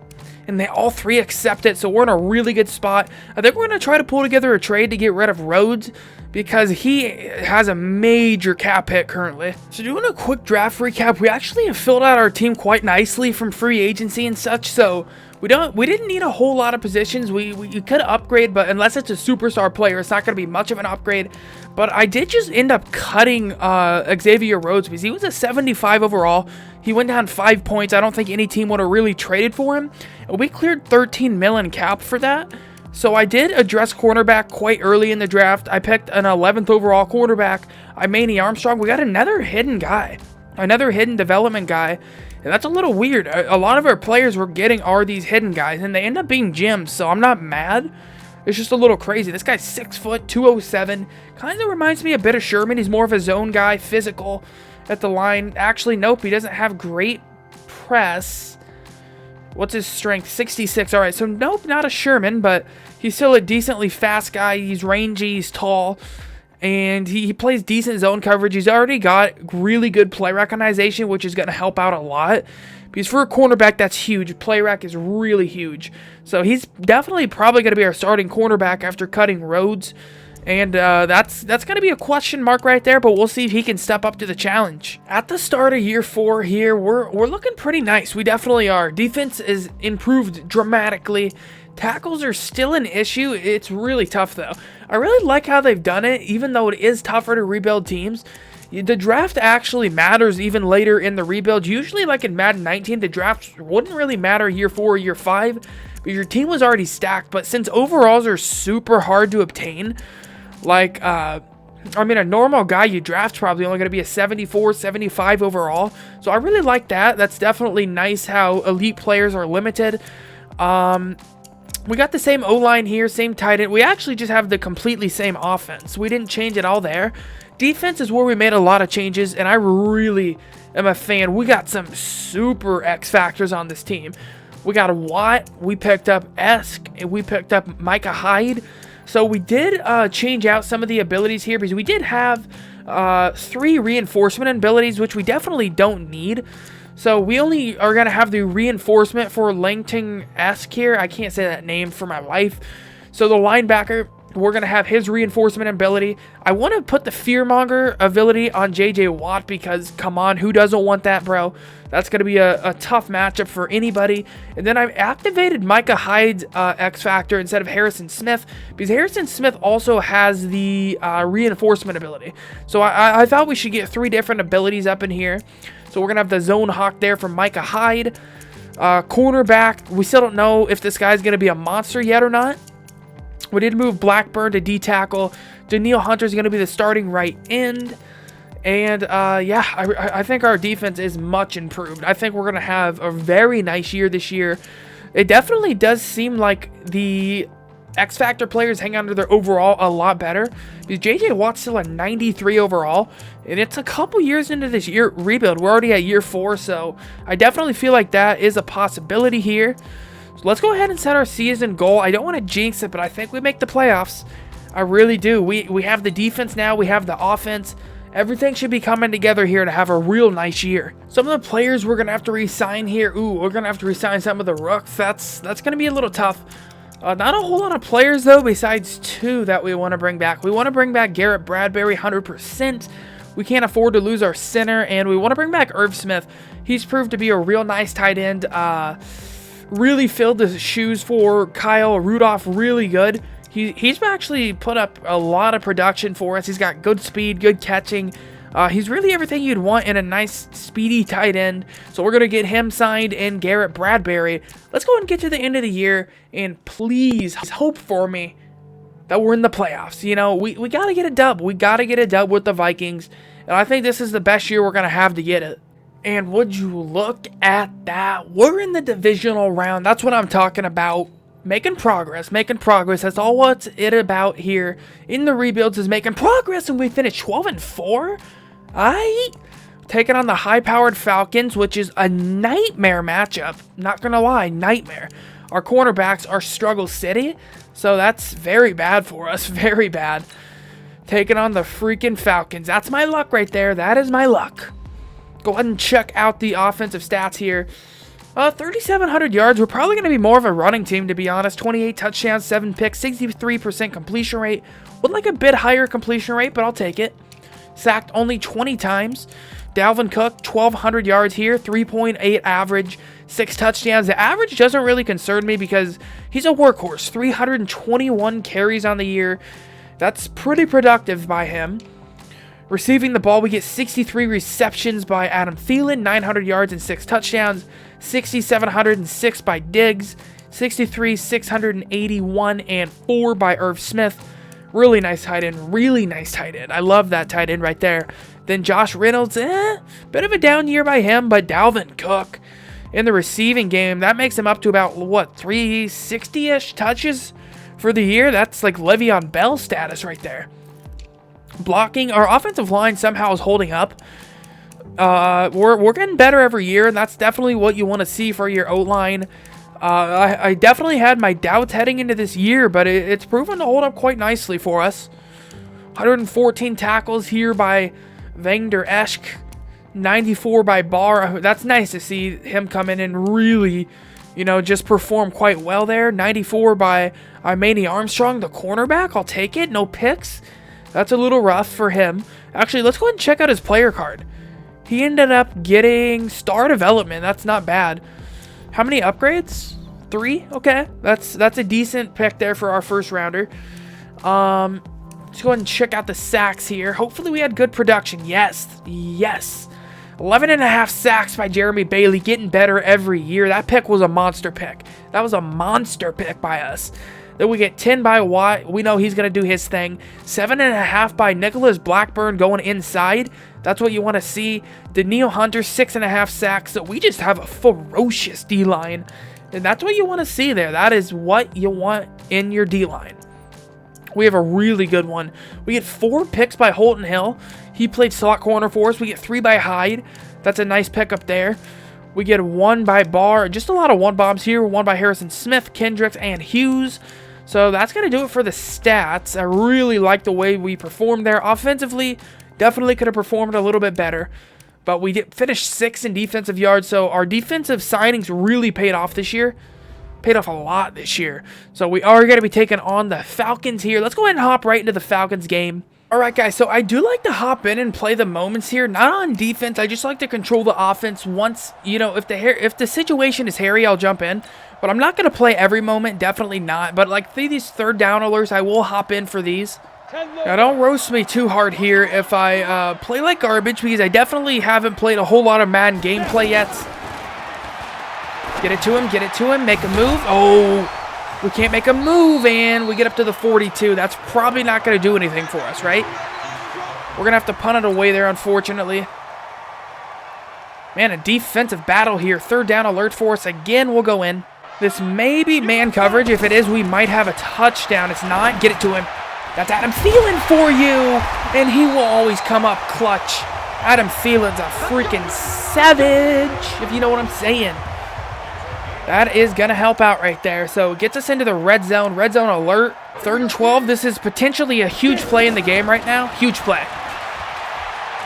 And they all 3 accept it, so we're in a really good spot. I think we're going to try to pull together a trade to get rid of Rhodes, because he has a major cap hit currently. So doing a quick draft recap, we actually have filled out our team quite nicely from free agency and such, so we didn't need a whole lot of positions. We could upgrade, but unless it's a superstar player, it's not going to be much of an upgrade. But I did just end up cutting Xavier Rhodes, because he was a 75 overall. He went down 5 points. I don't think any team would have really traded for him. And we cleared 13 million cap for that. So I did address cornerback quite early in the draft. I picked an 11th overall quarterback. Manny Armstrong. We got another hidden guy, another hidden development guy. And that's a little weird. A lot of our players we're getting are these hidden guys, and they end up being gems. So I'm not mad. It's just a little crazy. This guy's 6 foot, 207. Kind of reminds me a bit of Sherman. He's more of a zone guy, physical at the line. Actually, nope, he doesn't have great press. What's his strength? 66. All right, so nope, not a Sherman, but he's still a decently fast guy. He's rangy, he's tall. and he plays decent zone coverage. He's already got really good play recognition, which is going to help out a lot. Because for a cornerback, that's huge. Play rec is really huge. So he's definitely probably going to be our starting cornerback after cutting Rhodes. And that's going to be a question mark right there, but we'll see if he can step up to the challenge. At the start of year 4 here, we're looking pretty nice. We definitely are. Defense is improved dramatically. Tackles are still an issue. It's really tough, though. I really like how they've done it, even though it is tougher to rebuild teams. The draft actually matters even later in the rebuild. Usually, like in Madden 19, the draft wouldn't really matter year 4 or year 5, because your team was already stacked. But since overalls are super hard to obtain, like, I mean, a normal guy you draft's probably only going to be a 74, 75 overall. So I really like that. That's definitely nice how elite players are limited. We got the same O-line here, same tight end. We actually just have the completely same offense. We didn't change it all there. Defense is where we made a lot of changes, and I really am a fan. We got some super X factors on this team. We got Watt, we picked up Esk, and we picked up Micah Hyde. So we did change out some of the abilities here, because we did have 3 reinforcement abilities, which we definitely don't need. So we only are going to have the reinforcement for Langton-esque here. I can't say that name for my life. So the linebacker, we're going to have his reinforcement ability. I want to put the Fearmonger ability on J.J. Watt because, come on, who doesn't want that, bro? That's going to be a tough matchup for anybody. And then I've activated Micah Hyde's X Factor instead of Harrison Smith, because Harrison Smith also has the reinforcement ability. So I thought we should get 3 different abilities up in here. So we're going to have the Zone Hawk there from Micah Hyde. Cornerback, we still don't know if this guy's going to be a monster yet or not. We did move Blackburn to D-tackle. Daniil Hunter is going to be the starting right end. And, yeah, I think our defense is much improved. I think we're going to have a very nice year this year. It definitely does seem like the X-Factor players hang on to their overall a lot better. Because J.J. Watt's still a 93 overall. And it's a couple years into this year rebuild. We're already at year 4, so I definitely feel like that is a possibility here. So let's go ahead and set our season goal. I don't want to jinx it, but I think we make the playoffs. I really do. We have the defense now. We have the offense. Everything should be coming together here to have a real nice year. Some of the players we're going to have to re-sign here. Ooh, we're going to have to re-sign some of the rooks. That's going to be a little tough. Not a whole lot of players, though, besides 2 that we want to bring back. We want to bring back Garrett Bradbury 100%. We can't afford to lose our center, and we want to bring back Irv Smith. He's proved to be a real nice tight end. Really filled the shoes for Kyle Rudolph really good. He's actually put up a lot of production for us. He's got good speed, good catching. He's really everything you'd want in a nice, speedy tight end. So we're going to get him signed and Garrett Bradbury. Let's go and get to the end of the year, and please hope for me that we're in the playoffs. You know, we got to get a dub. We got to get a dub with the Vikings. And I think this is the best year we're going to have to get it. And would you look at that? We're in the divisional round. That's what I'm talking about. Making progress. That's all what's it about here in the rebuilds, is making progress. And we finished 12-4. Taking on the high-powered Falcons, which is a nightmare matchup. Not going to lie, nightmare. Our cornerbacks are struggle city, so that's very bad for us. Very bad. Taking on the freaking Falcons. That's my luck right there. That is my luck. Go ahead and check out the offensive stats here. 3,700 yards. We're probably going to be more of a running team, to be honest. 28 touchdowns, 7 picks, 63% completion rate. Would like a bit higher completion rate, but I'll take it. Sacked only 20 times. Dalvin Cook, 1,200 yards here, 3.8 average, 6 touchdowns. The average doesn't really concern me because he's a workhorse. 321 carries on the year. That's pretty productive by him. Receiving the ball, we get 63 receptions by Adam Thielen, 900 yards and 6 touchdowns, 6,706 by Diggs, 63, 681, and 4 by Irv Smith. Really nice tight end. Really nice tight end. I love that tight end right there. Then Josh Reynolds, bit of a down year by him, but Dalvin Cook in the receiving game, that makes him up to about, what, 360-ish touches for the year? That's like Le'Veon Bell status right there. Blocking, our offensive line somehow is holding up. We're getting better every year, and that's definitely what you want to see for your O-line. I definitely had my doubts heading into this year, but it's proven to hold up quite nicely for us. 114 tackles here by Van der Esch. 94 by Barr. That's nice to see him come in and really, you know, just perform quite well there. 94 by Manny Armstrong, the cornerback. I'll take it. No picks. That's a little rough for him. Actually, let's go ahead and check out his player card. He ended up getting star development. That's not bad. How many upgrades? 3? Okay. That's a decent pick there for our first rounder. Let's go ahead and check out the sacks here. Hopefully we had good production. Yes. Yes. 11.5 sacks by Jeremy Bailey, getting better every year. That pick was a monster pick. That was a monster pick by us. Then we get 10 by Watt. We know he's going to do his thing. 7.5 by Nicholas Blackburn going inside. That's what you want to see. Daniil Hunter, 6.5 sacks. So we just have a ferocious D-line. And that's what you want to see there. That is what you want in your D-line. We have a really good one. We get 4 picks by Holton Hill. He played slot corner for us. We get 3 by Hyde. That's a nice pickup there. We get 1 by Barr. Just a lot of 1-bombs here. 1 by Harrison Smith, Kendricks, and Hughes. So that's going to do it for the stats. I really like the way we performed there. Offensively, definitely could have performed a little bit better. But we did finish 6th in defensive yards. So our defensive signings really paid off this year. Paid off a lot this year. So we are going to be taking on the Falcons here. Let's go ahead and hop right into the Falcons game. Alright guys, so I do like to hop in and play the moments here. Not on defense. I just like to control the offense once, you know, if the situation is hairy, I'll jump in. But I'm not going to play every moment. Definitely not. But like these 3rd down alerts, I will hop in for these. Now don't roast me too hard here if I play like garbage, because I definitely haven't played a whole lot of Madden gameplay yet. Get it to him, make a move. Oh, we can't make a move, and we get up to the 42. That's probably not going to do anything for us, right? We're going to have to punt it away there, unfortunately. Man, a defensive battle here. 3rd down alert for us. Again, we'll go in. This may be man coverage. If it is, we might have a touchdown. It's not. Get it to him. That's Adam Thielen for you, and he will always come up clutch. Adam Thielen's a freaking savage, if you know what I'm saying. That is going to help out right there. So it gets us into the red zone alert. 3rd and 12. This is potentially a huge play in the game right now. Huge play.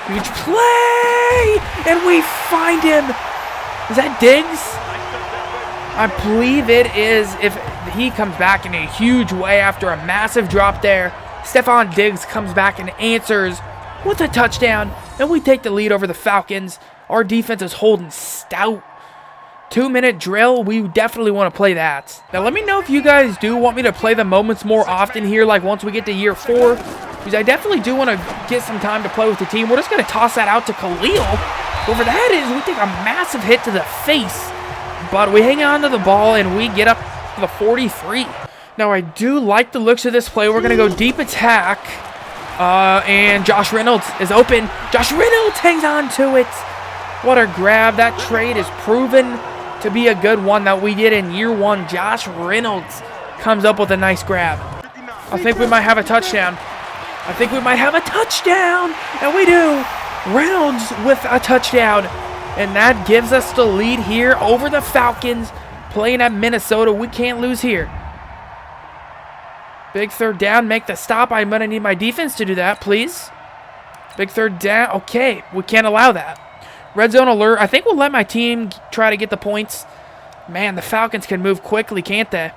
Huge play! And we find him. Is that Diggs? I believe it is. If he comes back in a huge way after a massive drop there. Stephon Diggs comes back and answers with a touchdown. And we take the lead over the Falcons. Our defense is holding stout. 2-minute drill, we definitely want to play that. Now let me know if you guys do want me to play the moments more often here, like once we get to year 4, because I definitely do want to get some time to play with the team. We're just going to toss that out to Khalil. Whoever that is, we take a massive hit to the face, but we hang on to the ball and we get up to the 43. Now I do like the looks of this play. We're going to go deep attack, and Josh Reynolds is open. Josh Reynolds hangs on to it. What a grab. That trade is proven to be a good one that we did in year 1. Josh Reynolds comes up with a nice grab. I think we might have a touchdown. And we do. Reynolds with a touchdown. And that gives us the lead here over the Falcons playing at Minnesota. We can't lose here. Big 3rd down. Make the stop. I'm going to need my defense to do that, please. Big 3rd down. Okay, we can't allow that. Red zone alert. I think we'll let my team try to get the points. Man, the Falcons can move quickly, can't they?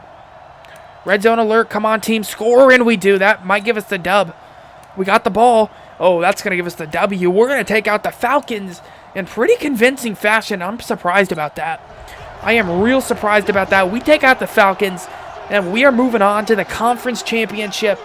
Red zone alert. Come on, team. Score, and we do. That might give us the dub. We got the ball. Oh, that's going to give us the W. We're going to take out the Falcons in pretty convincing fashion. I'm surprised about that. I am real surprised about that. We take out the Falcons, and we are moving on to the conference championship.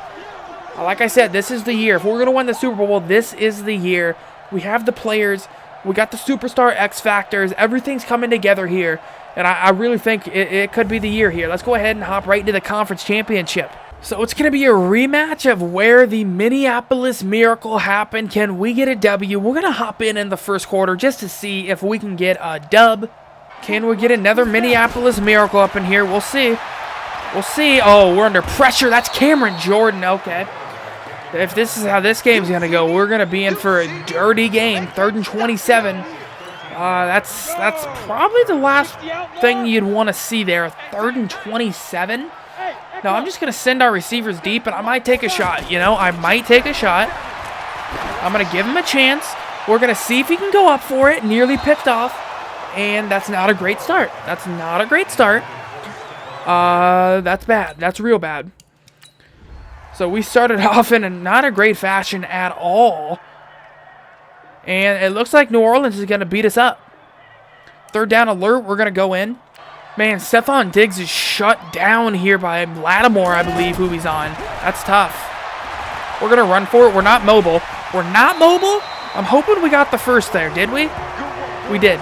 Like I said, this is the year. If we're going to win the Super Bowl, this is the year. We have the players. We got the superstar X factors. Everything's coming together here. And I really think it could be the year here. Let's go ahead and hop right into the conference championship. So it's going to be a rematch of where the Minneapolis Miracle happened. Can we get a W? We're going to hop in the first quarter just to see if we can get a dub. Can we get another Minneapolis Miracle up in here? We'll see. We'll see. Oh, we're under pressure. That's Cameron Jordan. Okay. If this is how this game's going to go, we're going to be in for a dirty game. 3rd and 27. That's probably the last thing you'd want to see there. 3rd and 27. No, I'm just going to send our receivers deep, and I might take a shot. You know, I might take a shot. I'm going to give him a chance. We're going to see if he can go up for it. Nearly picked off. And that's not a great start. That's not a great start. That's bad. That's real bad. So we started off in not a great fashion at all. And it looks like New Orleans is going to beat us up. Third down alert. We're going to go in. Man, Stephon Diggs is shut down here by Lattimore, I believe, who he's on. That's tough. We're going to run for it. We're not mobile. We're not mobile? I'm hoping we got the first there. Did we? We did.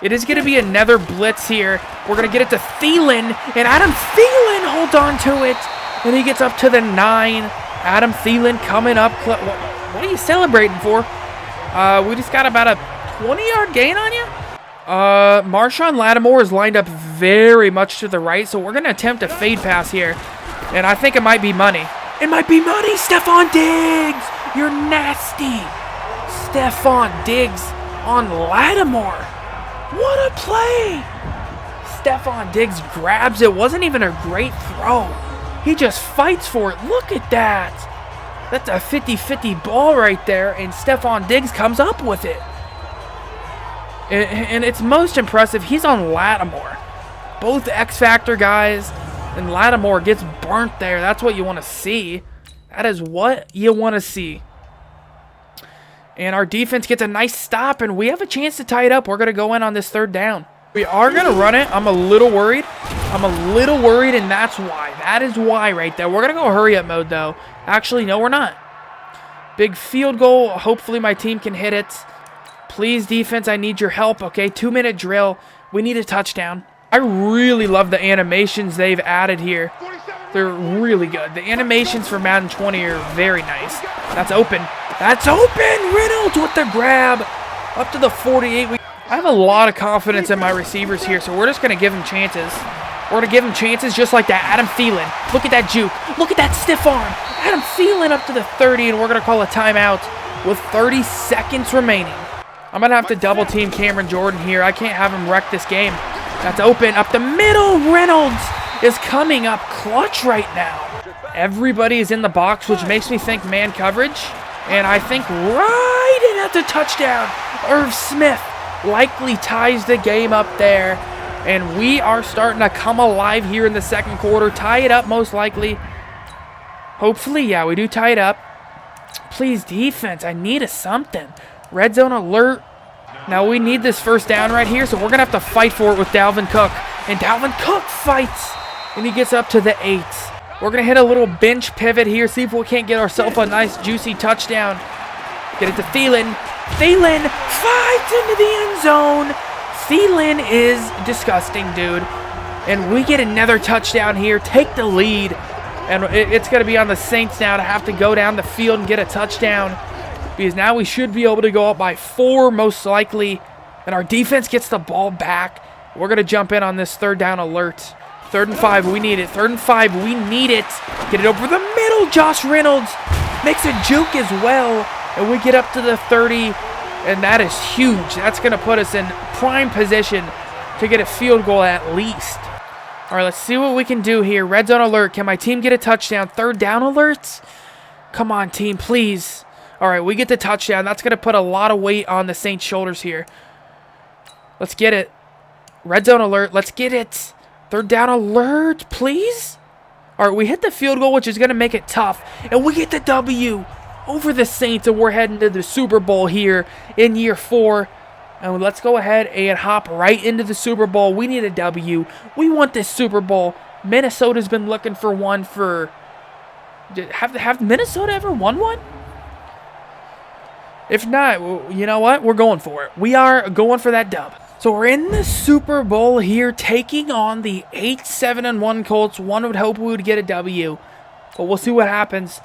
It is going to be another blitz here. We're going to get it to Thielen, and Adam Thielen holds on to it, and he gets up to the 9. Adam Thielen coming up. What are you celebrating for? We just got about a 20-yard gain on you? Marshawn Lattimore is lined up very much to the right, so we're going to attempt a fade pass here, and I think it might be money. It might be money. Stephon Diggs! You're nasty. Stephon Diggs on Lattimore. What a play! Stephon Diggs grabs it. Wasn't even a great throw. He just fights for it. Look at that. That's a 50-50 ball right there, and Stephon Diggs comes up with it. And it's most impressive. He's on Lattimore. Both X-Factor guys, and Lattimore gets burnt there. That's what you want to see. That is what you want to see. And our defense gets a nice stop, and we have a chance to tie it up. We're going to go in on this third down. We are going to run it. I'm a little worried. And that's why. That is why right there. We're going to go hurry-up mode, though. Actually, no, we're not. Big field goal. Hopefully my team can hit it. Please, defense, I need your help, okay? 2-minute drill. We need a touchdown. I really love the animations they've added here. They're really good. The animations for Madden 20 are very nice. That's open. That's open! Reynolds with the grab. Up to the 48. I have a lot of confidence in my receivers here, so we're just going to give them chances. We're going to give them chances just like that. Adam Thielen. Look at that juke. Look at that stiff arm. Adam Thielen up to the 30, and we're going to call a timeout with 30 seconds remaining. I'm going to have to double team Cameron Jordan here. I can't have him wreck this game. That's open. Up the middle. Reynolds is coming up clutch right now. Everybody is in the box, which makes me think man coverage. And I think right in at the touchdown, Irv Smith likely ties the game up there. And we are starting to come alive here in the second quarter. Tie it up most likely. Hopefully, yeah, we do tie it up. Please, defense, I need a something. Red zone alert. Now we need this first down right here, so we're going to have to fight for it with Dalvin Cook. And Dalvin Cook fights, and he gets up to the 8. We're going to hit a little bench pivot here, see if we can't get ourselves a nice, juicy touchdown. Get it to Thielen. Thielen fights into the end zone. Thielen is disgusting, dude. And we get another touchdown here, take the lead. And it's going to be on the Saints now to have to go down the field and get a touchdown. Because now we should be able to go up by 4 most likely. And our defense gets the ball back. We're going to jump in on this third down alert. 3rd and 5, we need it. 3rd and 5, we need it. Get it over the middle. Josh Reynolds makes a juke as well. And we get up to the 30. And that is huge. That's going to put us in prime position to get a field goal at least. All right, let's see what we can do here. Red zone alert. Can my team get a touchdown? 3rd down alerts? Come on, team, please. All right, we get the touchdown. That's going to put a lot of weight on the Saints' shoulders here. Let's get it. Red zone alert. Let's get it. 3rd down alert, please. All right, we hit the field goal, which is going to make it tough. And we get the W over the Saints, and we're heading to the Super Bowl here in year 4. And let's go ahead and hop right into the Super Bowl. We need a W. We want this Super Bowl. Minnesota's been looking for one for... Have Minnesota ever won one? If not, you know what? We're going for it. We are going for that dub. So we're in the Super Bowl here, taking on the 8-7-1 Colts. One would hope we would get a W, but we'll see what happens.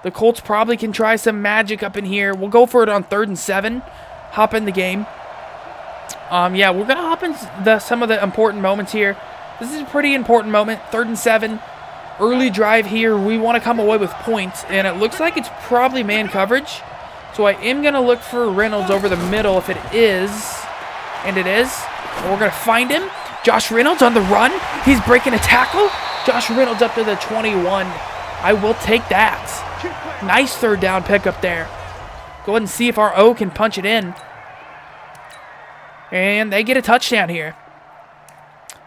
The Colts probably can try some magic up in here. We'll go for it on 3rd and 7. Hop in the game. Yeah, we're going to hop in some of the important moments here. This is a pretty important moment. 3rd and 7. Early drive here. We want to come away with points, and it looks like it's probably man coverage. So I am going to look for Reynolds over the middle if it is. And it is. And we're going to find him. Josh Reynolds on the run. He's breaking a tackle. Josh Reynolds up to the 21. I will take that. Nice third down pickup there. Go ahead and see if our O can punch it in. And they get a touchdown here.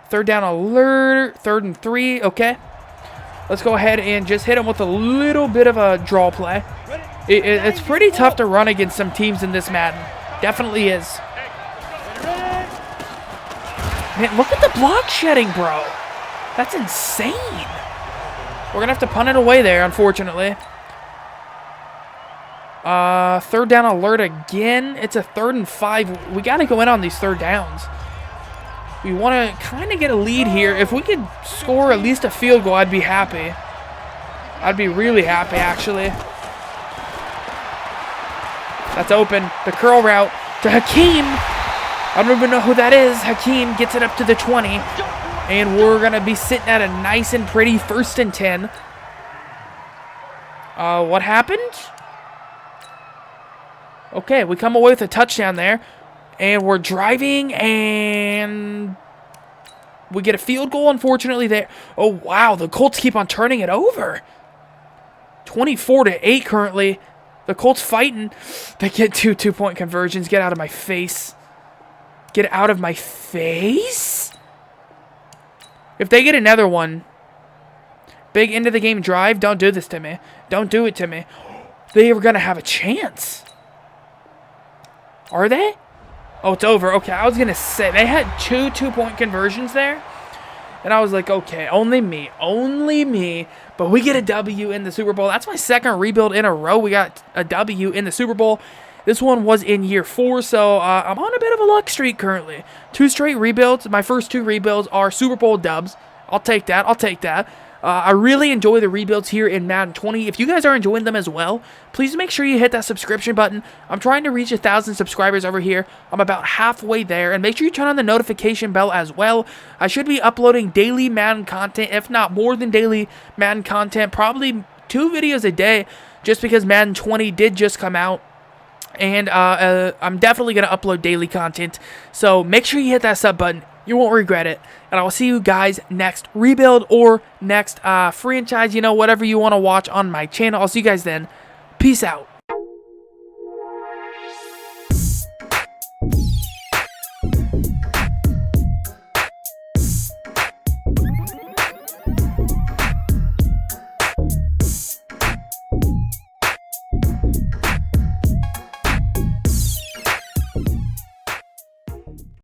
Third down alert. 3rd and 3. Okay. Let's go ahead and just hit them with a little bit of a draw play. It's pretty tough to run against some teams in this Madden. Definitely is. Man, look at the block shedding, bro. That's insane. We're going to have to punt it away there, unfortunately. 3rd down alert again. It's a 3rd and 5. We got to go in on these 3rd downs. We want to kind of get a lead here. If we could score at least a field goal, I'd be happy. I'd be really happy, actually. That's open. The curl route to Hakeem. I don't even know who that is. Hakeem gets it up to the 20. And we're going to be sitting at a nice and pretty 1st and 10. What happened? Okay, we come away with a touchdown there. And we're driving, and we get a field goal, unfortunately, there. Oh, wow, the Colts keep on turning it over. 24-8 currently. The Colts fighting. They get two-point conversions. Get out of my face. Get out of my face. If they get another one, big end-of-the-game drive, don't do this to me. Don't do it to me. They are going to have a chance. Are they? Oh, it's over. Okay, I was going to say, they had two-point conversions there. And I was like, okay, only me. But we get a W in the Super Bowl. That's my 2nd rebuild in a row. We got a W in the Super Bowl. This one was in year 4, so I'm on a bit of a luck streak currently. 2 straight rebuilds. My first 2 rebuilds are Super Bowl dubs. I'll take that. I really enjoy the rebuilds here in Madden 20. If you guys are enjoying them as well, please make sure you hit that subscription button. I'm trying to reach 1,000 subscribers over here. I'm about halfway there. And make sure you turn on the notification bell as well. I should be uploading daily Madden content, if not more than daily Madden content. Probably 2 videos a day, just because Madden 20 did just come out. And I'm definitely going to upload daily content. So make sure you hit that sub button. You won't regret it. And I will see you guys next rebuild or next franchise, whatever you want to watch on my channel. I'll see you guys then. Peace out.